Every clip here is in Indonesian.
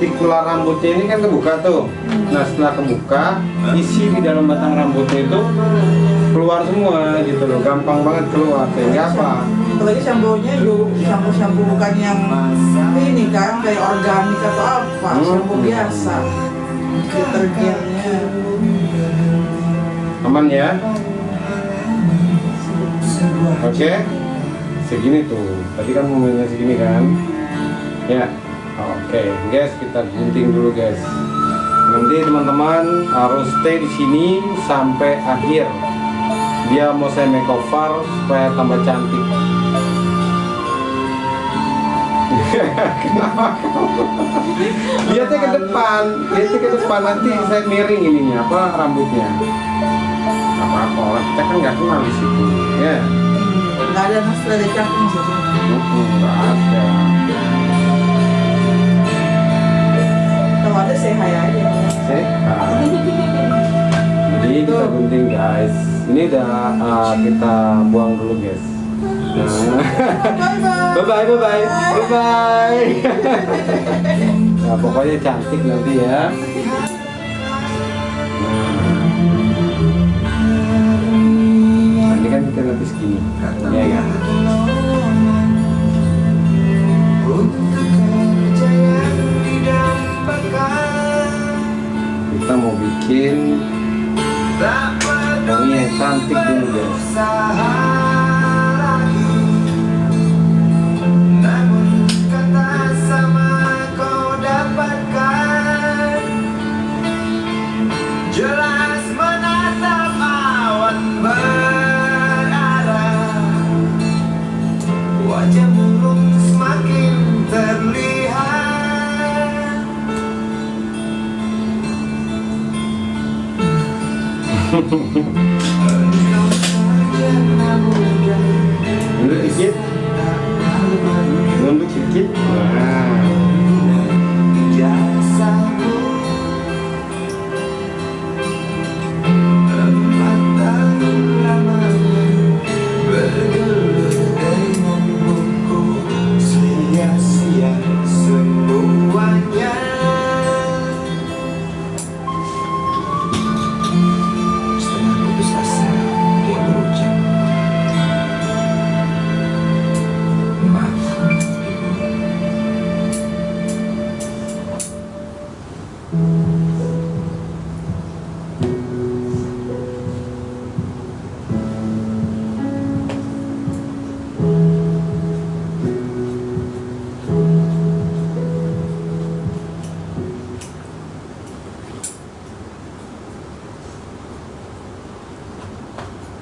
kutikula rambutnya ini kan kebuka tuh. Nah setelah kebuka, isi di dalam batang rambutnya itu keluar semua gitu loh, gampang banget keluar. Sehingga apa? Apalagi shampoo-nya juga shampoo bukan yang ini kan kayak organik atau apa, shampoo biasa. Deterjennya aman ya. Oke, segini tuh. Tadi kan momennya segini kan? Ya. Oke, guys, kita gunting dulu, guys. Nanti teman-teman harus stay di sini sampai akhir. Dia mau saya makeover supaya tambah cantik. Kenapa? Lihatnya ke depan, nanti saya miring ininya apa rambutnya. Apa orang kita kan nggak kenal di situ, ya. nggak ada nostalgia cakung sih. Nggak ada. Kalau ada say hi aja. Say hi. Jadi kita gunting, guys. Ini udah kita buang dulu, guys. Bye bye. Nah, pokoknya cantik nanti ya. Nah, ini kan kita nanti segini, ya kan? Kita mau bikin wangi yang cantik dulu, guys. Jelas menatap awan berarah, wajah murung semakin terlihat. Nunduk dikit. Nah.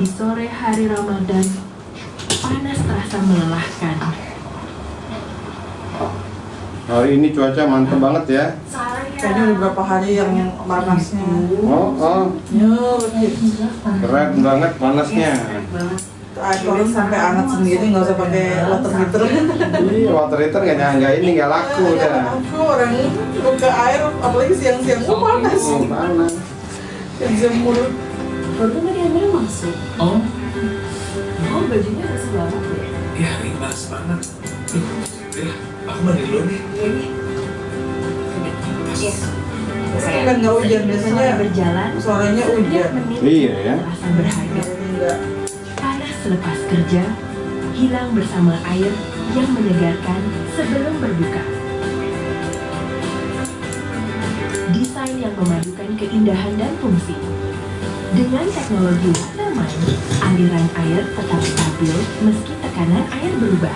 Di sore hari Ramadan, panas terasa melelahkan. Hari ini cuaca mantap banget ya. Kayaknya udah berapa hari yang panasnya. Oh, keren banget panasnya. Air turun sampai anget sendiri, nggak usah pakai water heater. Iya, water heater nggak laku udah. Aku orang buka air, apalagi siang-siang panas. Panas. Jemur. Baru tadi Amira masuk. Oh, Bajunya basah banget ya. iya ini panas banget. Ya, aku mandi dulu nih. Iya. Biasanya kan nggak hujan, biasanya berjalan. sorenya hujan. Iya ya. Terasa berharga. Enggak. Panas selepas kerja, hilang bersama air yang menyegarkan sebelum berbuka. Desain yang memadukan keindahan dan fungsi. Dengan teknologi Watermind, aliran air tetap stabil meski tekanan air berubah.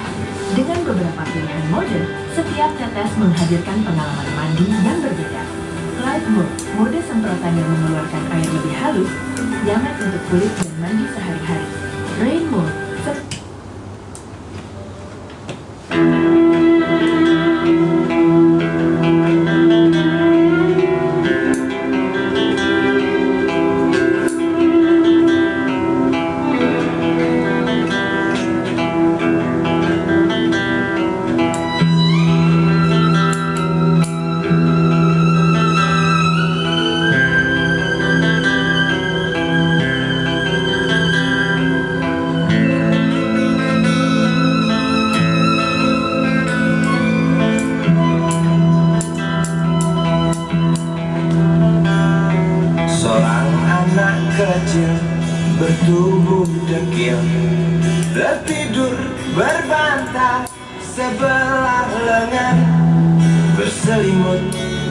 Dengan beberapa pilihan mode, setiap tetes menghadirkan pengalaman mandi yang berbeda. Light Mode, mode semprotan yang mengeluarkan air lebih halus, nyaman untuk kulit dan mandi sehari-hari. Rain Mode, tubuh dekil, tertidur berbantal sebelah lengan, berselimut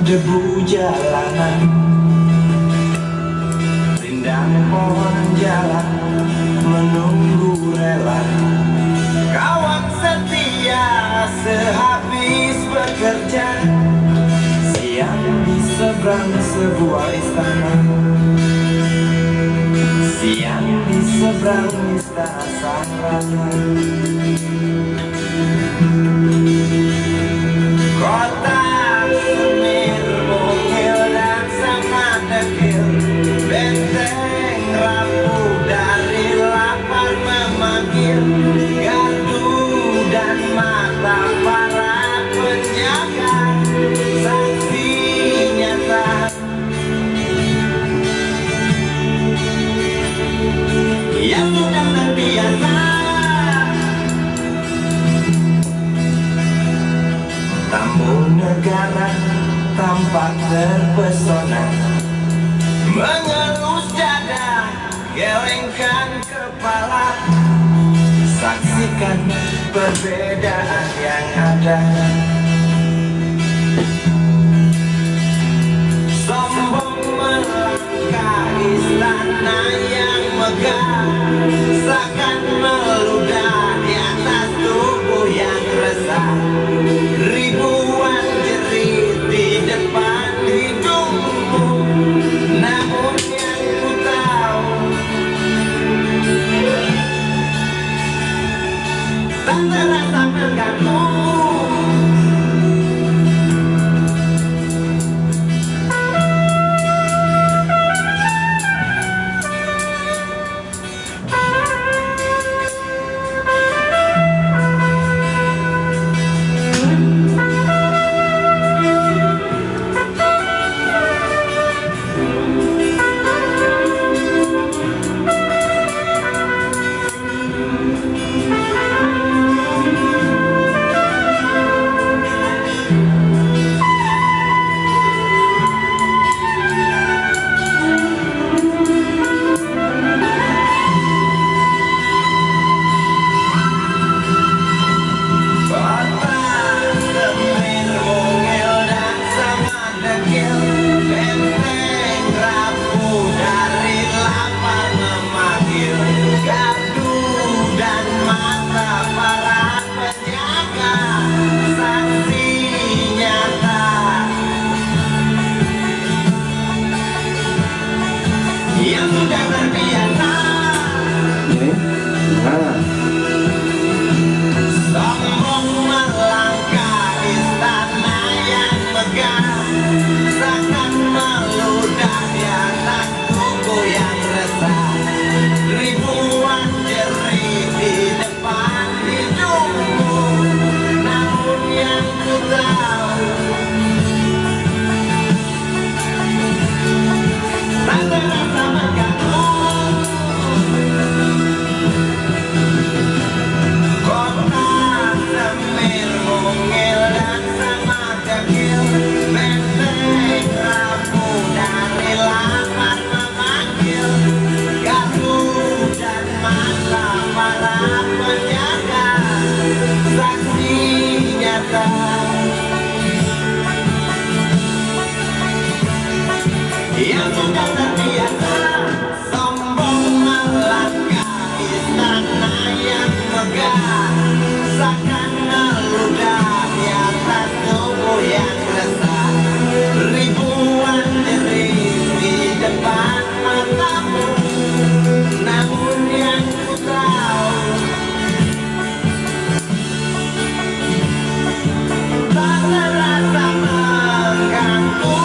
debu jalanan, rindang pohon jalan menunggu rela, kawan setia sehabis bekerja, siang di seberang sebuah istana, siang di seberang istana sang raja. Kota Semir mungil dan sangat dekil, benteng rapuh dari lapar memanggil, gardu dan mata para penjaga, saksi nyata yang sudah terbiasa. Tamu negara tampak terpesona, mengelus dada, gelengkan kepala, saksikan perbedaan yang ada. Sombong melangkah istana yang megah, seakan meludah di atas tubuh yang resah. Ribuan jerit di depan hidungmu, namun yang ku tahu tak terasa mengganggu. Yang sudah terbiasa sombong melangkah istana yang megah, seakan meludah di atas tubuh yang resah. Ribuan jerit di depan matamu, namun yang ku tahu tak terasa mengganggu.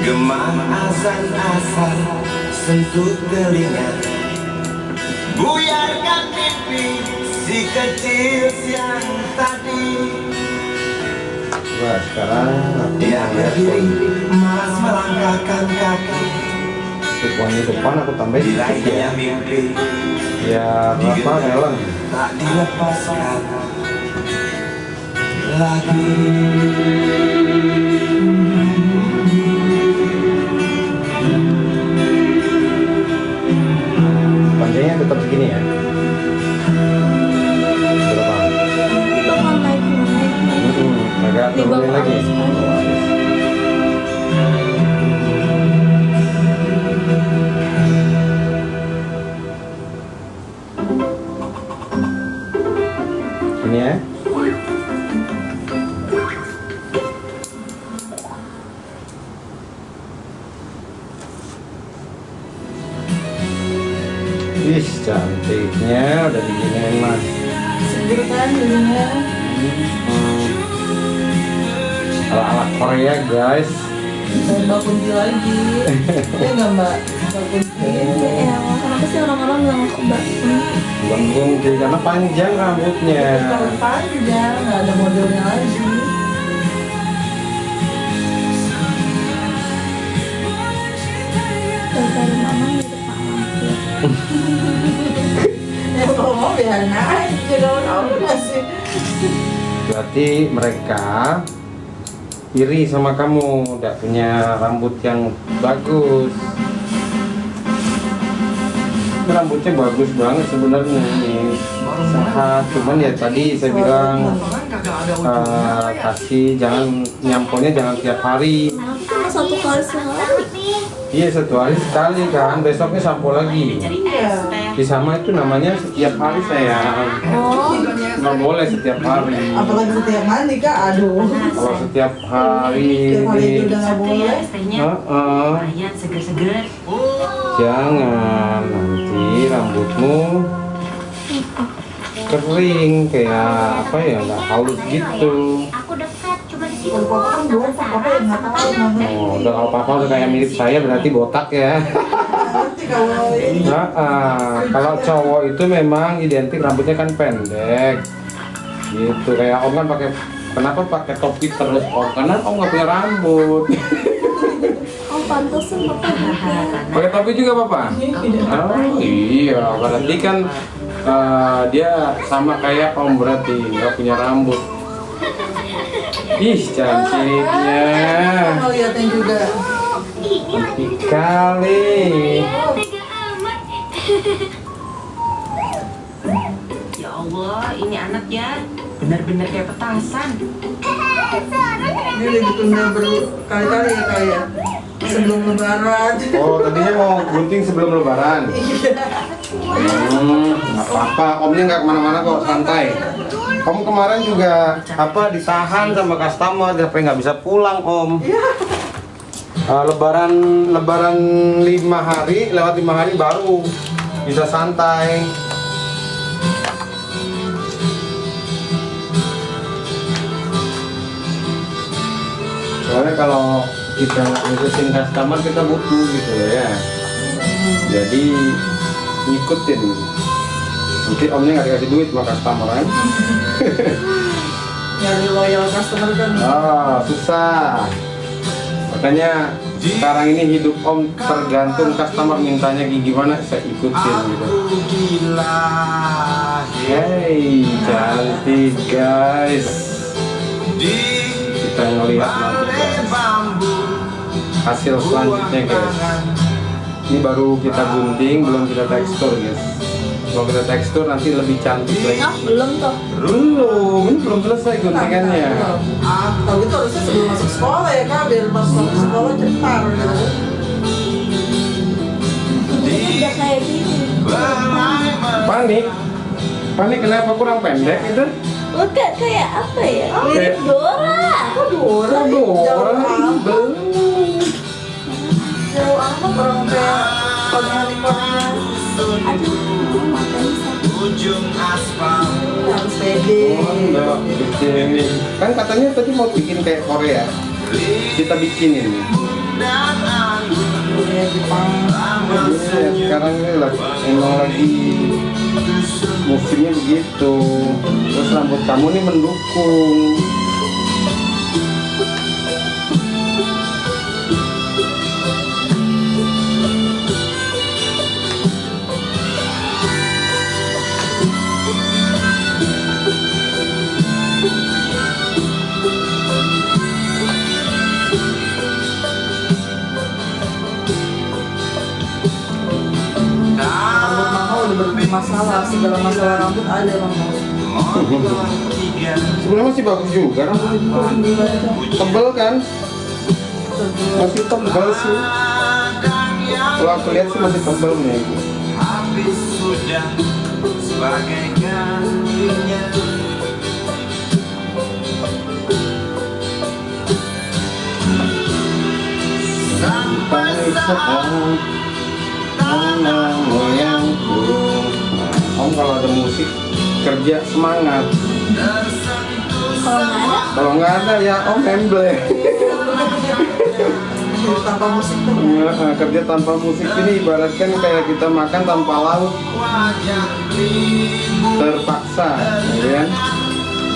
Gemah azan-azan sentuh telinga, buyarkan mimpi si kecil siang tadi. Wah, sekarang aku Dia berdiri malas melangkahkan kaki, di depan aku tambahin sedikit diraihnya ya, mimpi biar apa melon. tak dilepaskan lagi. tetap segini ya. Berapa? Bakal naik. Agak Di bawah turunin lagi. alis aja. Ini ya. Ih, cantiknya udah diginiin mas. Seger kan jadinya. Ala-ala Korea guys. Kayak Mbak Kunti lagi. Ya nggak Mbak? Mbak Kunti. Ya, kenapa sih orang-orang bilang aku mbak? Lembung sih karena panjang rambutnya. Tahun panjang, nggak ada modelnya lagi. Daripada mama mirip mama. Ya kalau mau biarin aja kalau kamu masih. Berarti mereka iri sama kamu, udah punya rambut yang bagus. Ini rambutnya bagus banget sebenarnya ini, sehat. Cuman ya tadi saya bilang kasih jangan nyamponya jangan tiap hari. Aku cuma 1 kali sehari. Iya 1 hari sekali kan, besoknya sampo lagi. Iya. Di sama itu namanya setiap hari sayang. Oh, Nggak boleh setiap hari. Apalagi setiap mandi Kak, aduh. Kalau setiap hari Setiap hari itu udah nggak boleh. Lumayan seger-seger. Jangan, nanti rambutmu kering kayak apa ya, nggak halus gitu. Aku dekat, coba di situ. Kalau papa kan botak, papa yang nggak tahu namanya. Oh, udah kalau papa udah kayak mirip saya berarti botak ya. Nanti kalau ini Kalau cowok itu memang identik rambutnya kan pendek, gitu. Kayak om kan kenapa pakai topi terus om? Karena om nggak punya rambut. oh pantesan bapak gitu. Pakai topi juga papa? Oh iya, berarti kan dia sama kayak om berarti nggak punya rambut. Ih cantiknya, mau liatin juga. cantik kali. Tega amat. Ya Allah, ini anak ya benar-benar kayak petasan. Ini udah ditunda berkali-kali ya Kak ya. Sebelum lebaran. Oh tadinya mau gunting sebelum lebaran. Nggak apa-apa, omnya nggak kemana-mana kok, santai. Om kemarin juga ditahan sama customer, sampai nggak bisa pulang om. Lebaran 5 hari, lewat 5 hari baru bisa santai. Soalnya kalau kita ngikutin customer kita butuh gitu ya. Jadi ngikutin. Nanti omnya nggak dikasih duit sama customer kan? Nyari loyal customer kan. Susah. Makanya sekarang ini hidup om tergantung customer mintanya gimana saya ikutin gitu. Hey, cantik guys. Kita ngelihat nanti guys. Hasil selanjutnya guys. Ini baru kita gunting, belum kita tekstur guys. Kalau kita tekstur nanti lebih cantik lagi. Ah, belum toh. Ini belum selesai guntingannya. Kalau gitu harusnya sebelum masuk sekolah ya Kak, biar masuk sekolah cepat gitu. Ini udah kayak gini. Panik kenapa kurang pendek itu? Lo kayak apa ya? Mirip Kayak- Dora. Dora, Orang belum. Jauh amat orang kayak konya-konya. Aduh, matanya sakit. Harus pede. enggak, bikin. Kan katanya tadi mau bikin kayak Korea. Kita bikinin. Korea, Jepang. Sekarang ini emang lagi musimnya begitu. Terus rambut kamu nih mendukung. Rambut mama udah berpindah masalah, segala masalah rambut ada Bang Maul. Sebenarnya masih bagus juga rambut itu. Tebel kan? Masih tebel sih. Kalau aku lihat sih masih tebel nih. habis sudah sebagai gantinya. Sampai saat tanah moyangku. Nah, Om kalau ada musik kerja semangat. Kalau nggak ada ya Om memble. Tanpa musik tuh Nah, kerja tanpa musik ini ibaratkan kayak kita makan tanpa lauk, wajah ribu terpaksa, ya kan?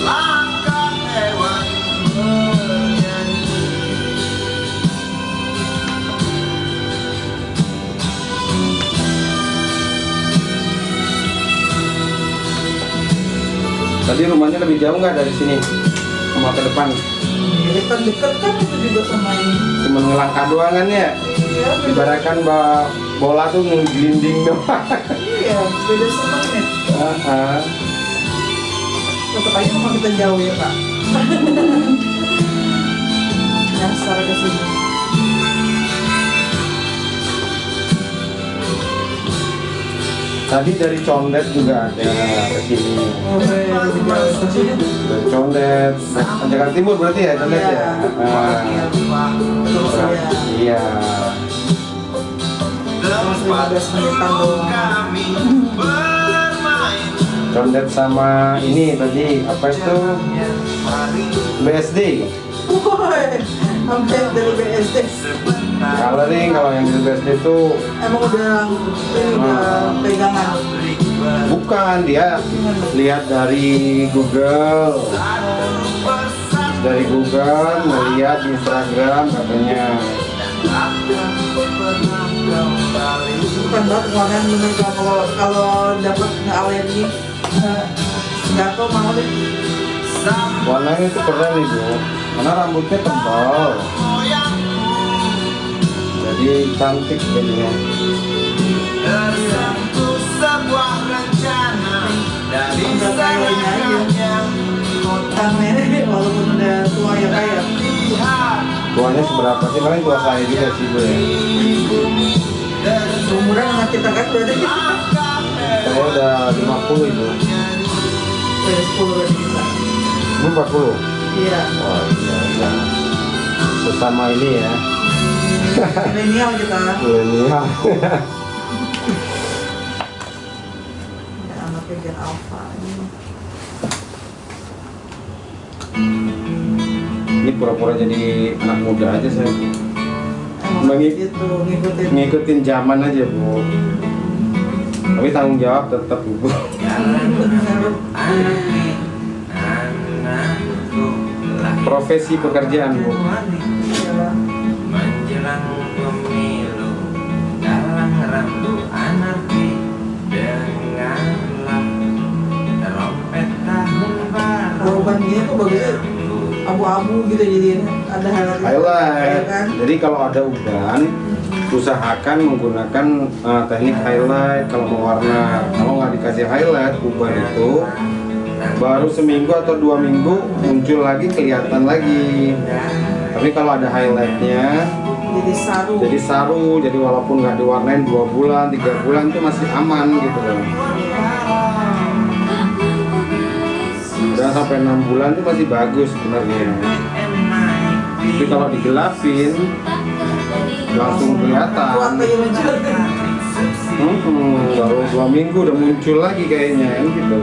langkah hewan bernyanyi. Tadi rumahnya lebih jauh nggak dari sini? Sama ke depan? dekat-dekat kan itu juga sama ini. Cuma ngelangkah doang kan ya? Iya, beda, Ibaratkan bola tuh ngelinding doang. iya, beda semenit. Tetap aja rumah kita jauh ya Kak. Dasar ke sini. Tadi dari Condet juga ada ke sini. Oh, lebih jauh ke sini. Dari Condet, Jakarta Timur berarti ya Condet ya? Terus ya, Iya. masih 15 menitan doang. Kami bermain Condet sama ini tadi apa itu? BSD. Woi, sampai dari BSD. Coloring kalau yang di BSD itu Emang udah ini udah pegangan. bukan, dia lihat dari Google. Dari Google melihat di Instagram katanya. Bukan banget kemarin bener kalau dapat alergi gatal mau deh. Warnanya itu keren ibu, karena rambutnya tebal, jadi cantik jadinya. tersentuh sebuah rencana dari Udah kayak ini aja. yang Kang Nenek walaupun udah tua ya kaya. lihat Tuanya seberapa sih? Paling tua saya juga sih bu ya. Seumuran sama kita kan berarti kita Saya udah 50 itu. udah 10 berarti kita. Ini 40. Iya. Oh iya, iya. Sesama ini ya. Milenial kita. Milenial. Ya, anaknya Gen Alpha. Ini pura-pura jadi anak muda aja saya. Emang gitu Ngikutin zaman aja bu. Tapi tanggung jawab tetap bu. Profesi pekerjaan bu. menjelang pemilu dalam rambu anarki denganlah trompet tahun baru. Kalau ban gini tuh bagusnya abu-abu gitu jadi ada Highlight. kan. Jadi kalau ada uban, usahakan menggunakan teknik highlight kalau mau warna. Kalau nggak dikasih highlight, uban itu baru seminggu atau 2 minggu muncul lagi, kelihatan lagi. Tapi kalau ada highlightnya, Jadi saru. jadi walaupun nggak diwarnain 2 bulan, 3 bulan itu masih aman gitu loh. Udah sampai 6 bulan itu masih bagus sebenarnya. Tapi kalau digelapin langsung kelihatan. Kuat lagi muncul. Baru 2 minggu udah muncul lagi kayaknya kan gitu.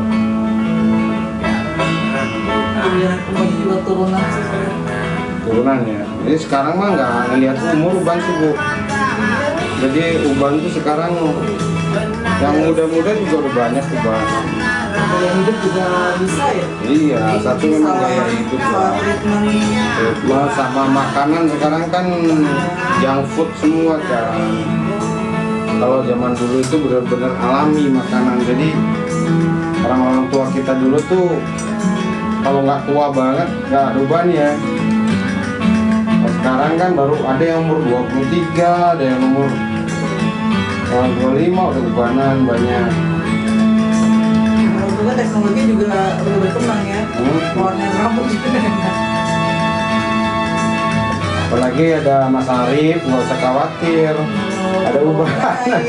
Kemudian kembali juga turunan sih. Turunannya. Jadi sekarang mah nggak ngelihat umur uban sih bu. Jadi uban tuh sekarang yang muda-muda juga udah banyak uban. Gaya hidup juga bisa ya. Iya, satu memang gaya hidup Salah lah. treatment. Ritme sama makanan sekarang kan junk food semua kan. Kalau zaman dulu itu benar-benar alami makanan. Jadi orang-orang tua kita dulu tuh kalau nggak tua banget nggak ada ubannya. Nah, sekarang kan baru ada yang umur 23, ada yang umur 25 udah ubanan banyak. Semoga teknologi juga udah berkembang ya. Warna rambut juga enak. Apalagi ada Mas Arif, nggak usah khawatir. Ada ubahan.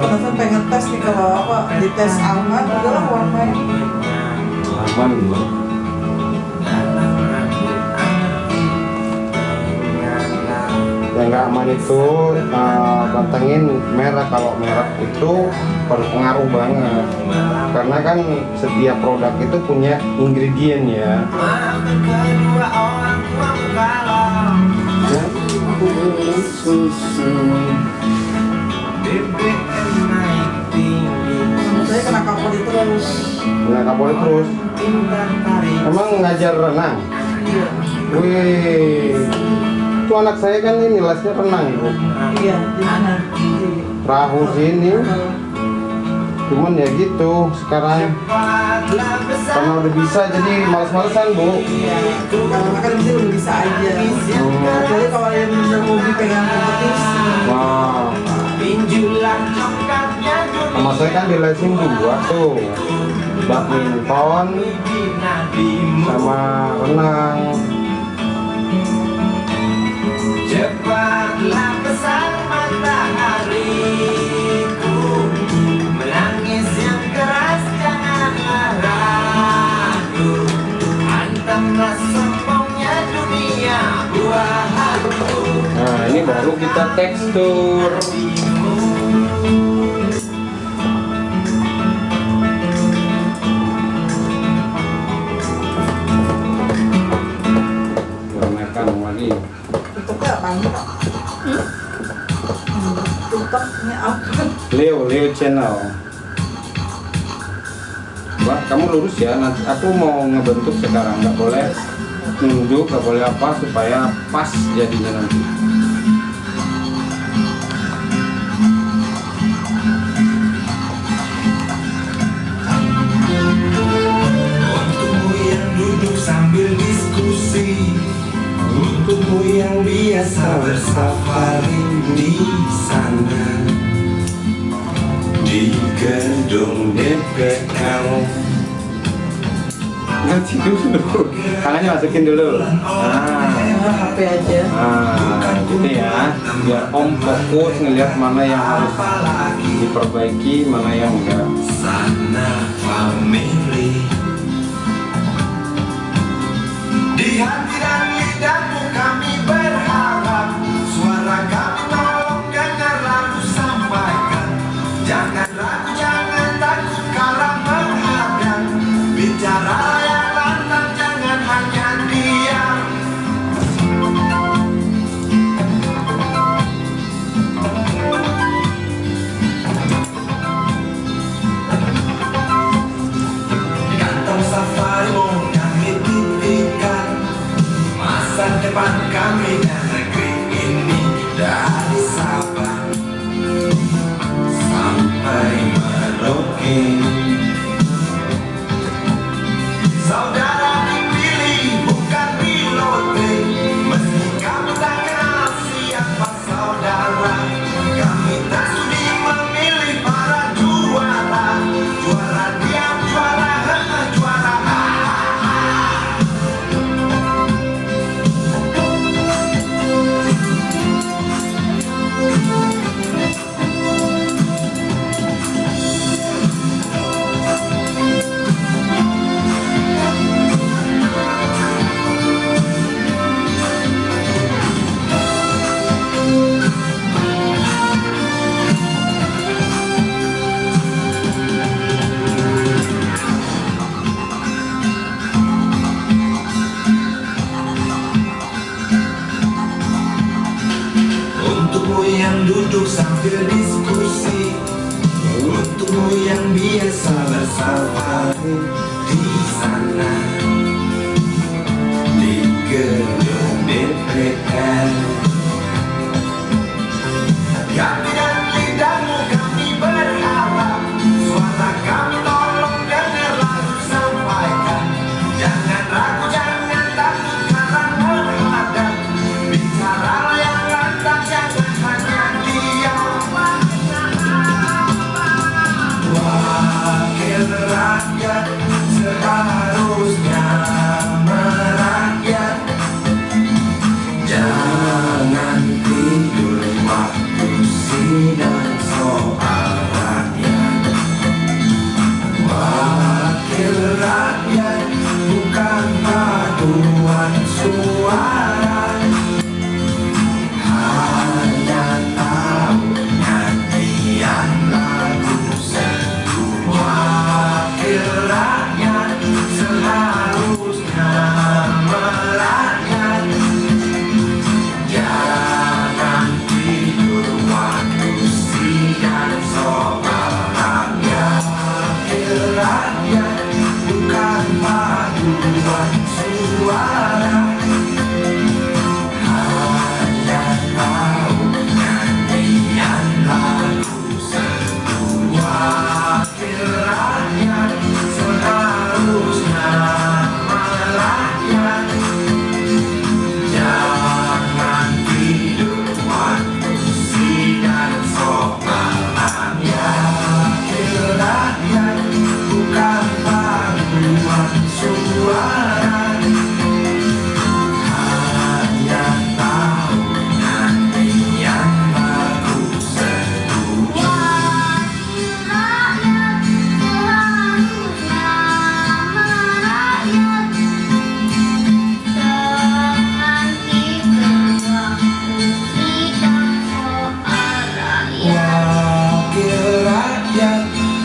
Penasaran pengen tes nih kalau apa dites aman, udahlah warnanya. Aman loh. Yang nggak aman itu pantengin merek. Kalau merek itu berpengaruh banget, karena kan setiap produk itu punya ingredient ya. Kedua orang tua kalau Susu. BBM naik tinggi, Saya kena kapal itu terus. Nggak boleh terus. indah tarik. Emang ngajar renang? Iya. Wih, itu anak saya kan ini lesnya renang Bu. Iya, di mana? Di Perahu sini, cuman ya gitu sekarang Cepatlah besar. karena udah bisa jadi males-malesan Bu. Iya. Kalau makan di sini udah bisa aja. Kecuali kalau yang bener hobi pengen kompetisi. Wah, Pinjulah congkaknya sama saya kan dilesin 2 tuh, badminton nadimu. sama renang. Cepatlah besar matahariku, menangis yang keras jangan ragu. Hantamlah sombongnya dunia buahku. Nah ini baru kita tekstur. Warnakan lagi. Tutupnya apa nih? Tutupnya apa? Leo channel. Wah, kamu lurus ya. Nanti aku mau ngebentuk sekarang, nggak boleh nunduk, nggak boleh apa, supaya pas jadinya nanti. Untukmu yang duduk sambil diskusi, untukmu yang biasa bersafari di sana, di gedung DPR. Ganti dulu, tangannya masukin dulu. Nah, HP aja. gitu ya. Biar Om fokus ngelihat mana yang harus diperbaiki, mana yang enggak. Sana family. Di hati dan lidahmu kami berharap, suara kami tolong dengar lalu sampaikan. Jangan ragu, jangan takut kala menghadap. Bicara yang lantang, jangan hanya diam. Kantong safarimu kami titipkan, masa depan kami dan negeri ini dari Sabang sampai Merauke. Saudara dipilih bukan pilote, meski kamu tak kenal siapa saudara. Kami tak sudi memilih para juara, juara diam, juara juara. Untukmu yang duduk sambil diskusi, untukmu yang biasa bersafari di sana, di gedung DPR. Hati dan lidahmu kami berharap, suara kami tolong dengar lalu sampaikan. Jangan ragu, jangan takut karena menghadap. Bicara yang lantang, jangan hanya diam.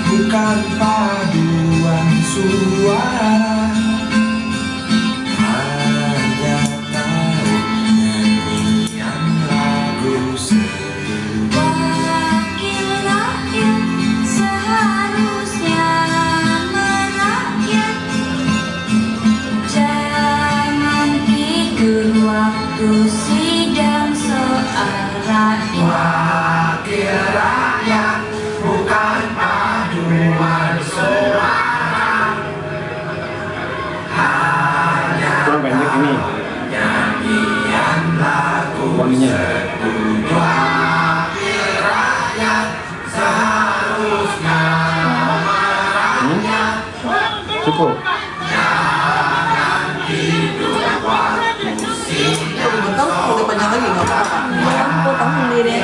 bukan paduan suara, hanya tahu nyanyian lagu sedih. Wakil rakyat seharusnya merakyat, jangan tidur waktu sidang soal rakyat. Wakil rakyat bukan paduan suara, hanya Kurang pendek ini nyanyian lagu wanginya. wakil rakyat seharusnya Cukup. Kalau bentar udah panjang lagi nggak apa-apa. Aku potong sendiri.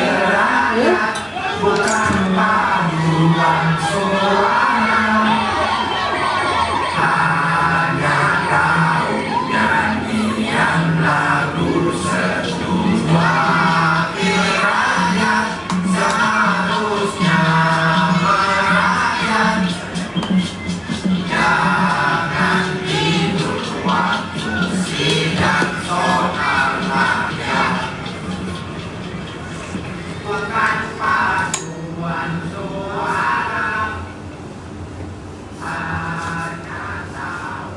bukan paduan suara, hanya kau nyanyian lagu seduh. Wakil rakyat seharusnya merakyat, jangan tidur waktu sidang soal rakyat. Bukan paduan suara, hanya tahu.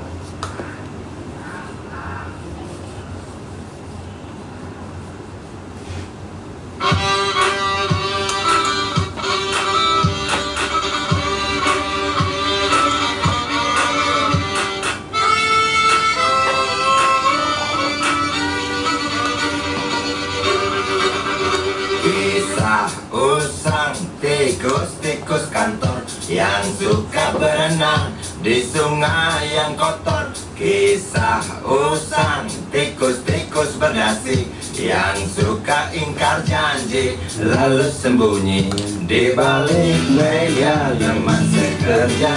Kisah usang tikus-tikus kantor yang suka berenang di sungai yang kotor. Kisah usang tikus-tikus berdasi yang suka ingkar janji lalu sembunyi di balik meja yang masih kerja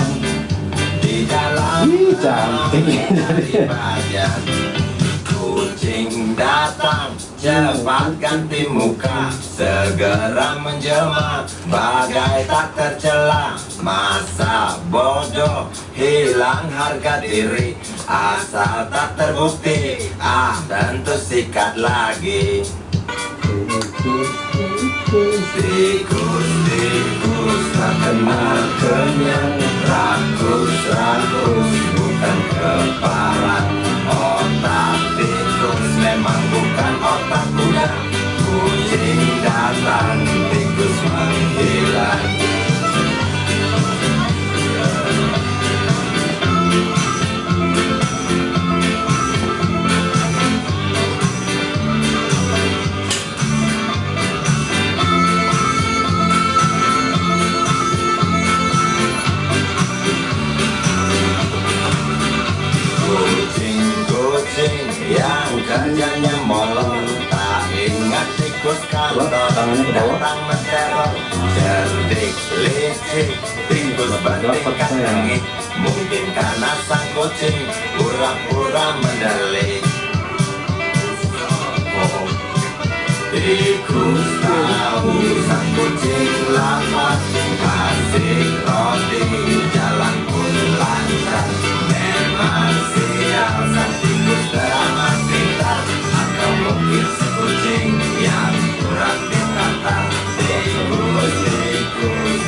di dalam Ih, cantik. badan. Kucing datang cepat ganti muka, segera menjelma bagai tak tercela. Masa bodoh hilang harga diri, asal tak terbukti tentu sikat lagi. Tikus-tikus tak kenal kenyang, rakus-rakus bukan kepala. Otak tikus memang bukan otak kuda. Kucing datang, tikus menghilang. Kucing-kucing yang kerjanya molor, tak ingat tikus kantor Tangannya ke bawah. datang menteror. Cerdik licik tikus bandingkan langit, mungkin karena sang kucing pura-pura mendelik. Tikus tahu sang kucing lambat, kasih roti jalan pun lancar. Memang sial sang tikus teramat pintar, atau mungkin si kucing yang kurang ditata. Tikus-tikus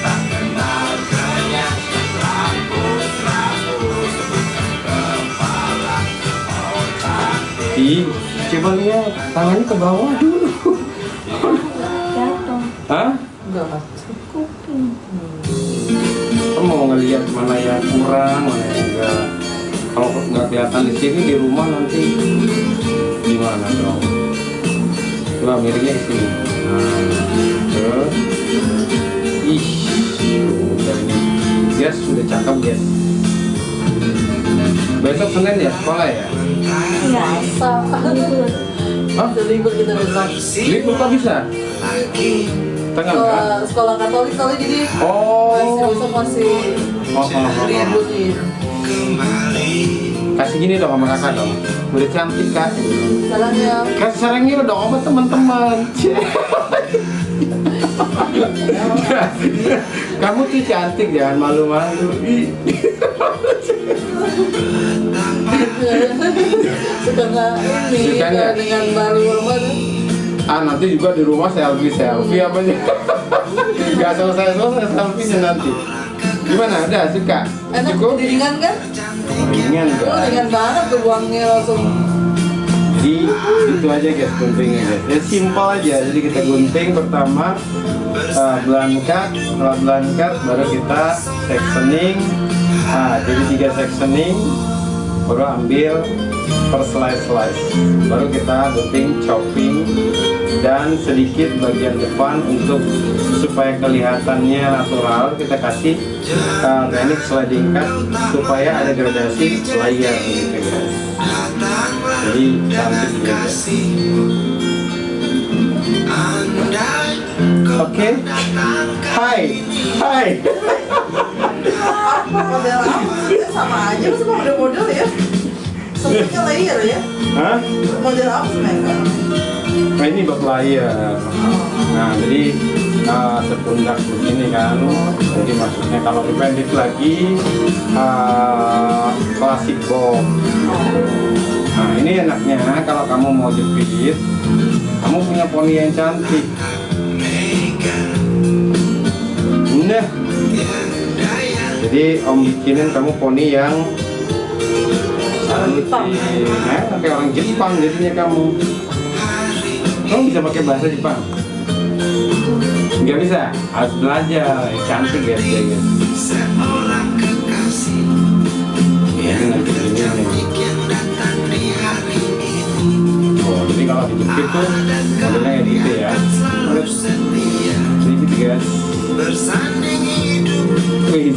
tak kenal kenyang, rakus-rakus bukan kepala. Otak Ih, coba lihat tangannya ke bawah dulu. Jatuh. Hah? Enggak lah. Kuping. Kamu mau ngelihat mana yang kurang, mana yang enggak. Kalau nggak kelihatan di sini, di rumah nanti gimana dong? Coba miringnya ke sini. Nah, terus, ih, udah ini. Guys, sudah cakep guys. Besok Senin ya sekolah ya? Iya, asal libur. Hah? Libur kita besok. Libur kok bisa? Tengah kan? Sekolah Katolik kali jadi masih Oh, besok masih libur nih. kasih gini dong sama kakak dong. Udah cantik kak. Salam ya. Kasih sarang gitu dong sama teman-teman. Kamu tuh cantik, jangan malu-malu. Ih. Suka nggak ini Suka nggak? dengan baru rumah. Nanti juga di rumah selfie apa aja. Gak selesai selfie-nya nanti. Gimana? Udah suka? Enak, Cukup? ringan kan? Ringan Oh, guys. ringan banget tuh buangnya langsung. Jadi itu aja guys guntingnya guys. Ya simpel aja. Jadi kita gunting pertama belangkat, setelah belangkat baru kita sectioning. Jadi 3 sectioning, baru ambil per slice. Baru kita gunting chopping dan sedikit bagian depan untuk supaya kelihatannya natural kita kasih organic sliding cut supaya ada gradasi layer gitu guys. Jadi cantik juga guys. Oke. Hai. Model apa? Sama aja semua model ya. Semuanya layer ya. Hah? Model apa sebenarnya? Nah ini bak layer. Nah jadi sepundak begini kan. Jadi maksudnya kalau dipendek lagi klasik box. Nah ini enaknya kalau kamu mau jepit, kamu punya poni yang cantik. Nah, jadi om bikinin kamu poni yang cantik. Kayak orang Jepang jadinya kamu. Kamu bisa pakai bahasa Jepang? Nggak bisa, harus belajar. Cantik guys, ya guys. Ini nanti ini nih. Oh, jadi kalau dijepit tuh modelnya kayak gitu ya. Jadi gitu guys. Wih.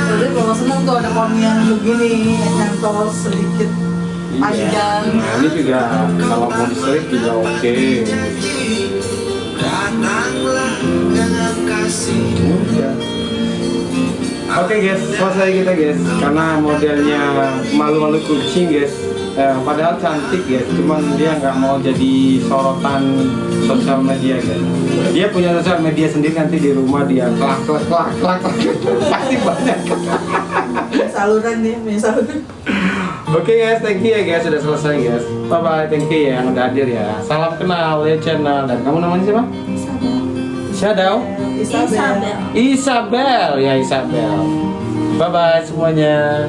Jadi kalau seneng tuh ada poni yang begini, yang nyantol sedikit panjang. Nah ini juga kalau mau diserik juga oke. Oke guys, selesai kita guys. Karena modelnya malu-malu kucing guys. Padahal cantik guys, cuman dia nggak mau jadi sorotan sosial media guys. Dia punya sosial media sendiri, nanti di rumah dia klak pasti banyak. Saluran nih, saluran. Oke guys, thank you ya guys, sudah selesai guys. Bye bye, thank you ya yang udah hadir ya. Salam kenal ya channel. Dan kamu namanya siapa? Shadow. Isabel. Isabel ya Isabel. Bye bye semuanya.